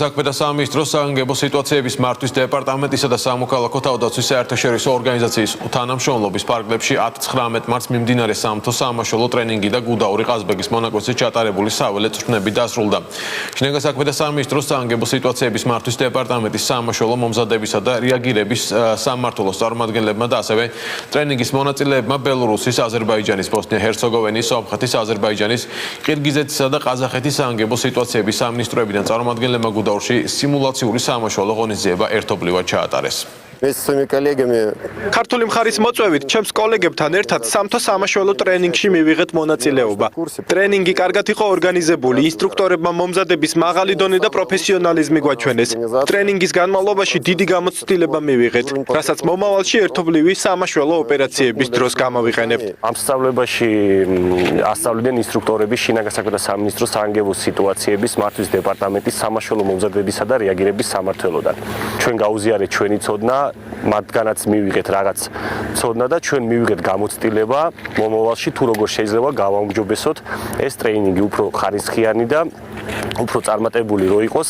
საქმეთა სამინისტროს საგანგებო სიტუაციების მართვის დეპარტამენტისა და სამოქალაქო თავდაცვის საერთაშორისო ორგანიზაციის თანამშრომლობის ფარგლებში 10-19 მარტს მიმდინარე სამთო სამაშველო ტრენინგი და გუდაური ყაზბეგის მონაკვეთზე ჩატარებული საველე წვრთნები დასრულდა. შინაგან საქმეთა სამინისტროს საგანგებო სიტუაციების მართვის დეპარტამენტის სამაშველო მომზადებისა და რეაგირების სამმართველოს წარმომადგენლებმა და ასევე ტრენინგის მონაწილეებმა ბელორუსის, აზერბაიჯანის, ბოსნია-ჰერცეგოვინის, სომხეთის, აზერბაიჯანის, ყირგიზეთისა და ყაზახეთის საგანგებო სიტუაციების სამინისტროებიდან წარმომადგენლებმა გუდაურში სიმულაციური სამაშველო ღონისძიება ერთობლივად ჩაატარეს. ქართული მხარის მოწვევით ჩემს კოლეგებთან ერთად სამთო სამაშველო ტრენინგში მივიღეთ მონაწილეობა. ტრენინგი კარგად იყო ორგანიზებული, ინსტრუქტორებმა მომზადების მაღალი დონე და პროფესიონალიზმი გვაჩვენეს. ტრენინგის განმავლობაში დიდი გამოცდილება მივიღეთ, რასაც მომავალში ერთობლივი სამაშველო ოპერაციების დროს გამოვიყენებთ. ამ სწავლებაში ასწავლიდნენ ინსტრუქტორები შინაგან საქმეთა სამინისტროს საგანგებო სიტუაციების მართვის დეპარტამენტის სამაშველო მომზადებისა და რეაგირების სამმართველოდან. ჩვენ გაუზიარეთ ჩვენი ცოდნა, მათგანაც მივიღეთ რაღაც ცოდნა და ჩვენ მივიღეთ გამოცდილება მომავალში თუ როგორ შეიძლება გავაუმჯობესოთ ეს ტრეინინგი უფრო ხარისხიანი და უფრო წარმატებული რო იყოს.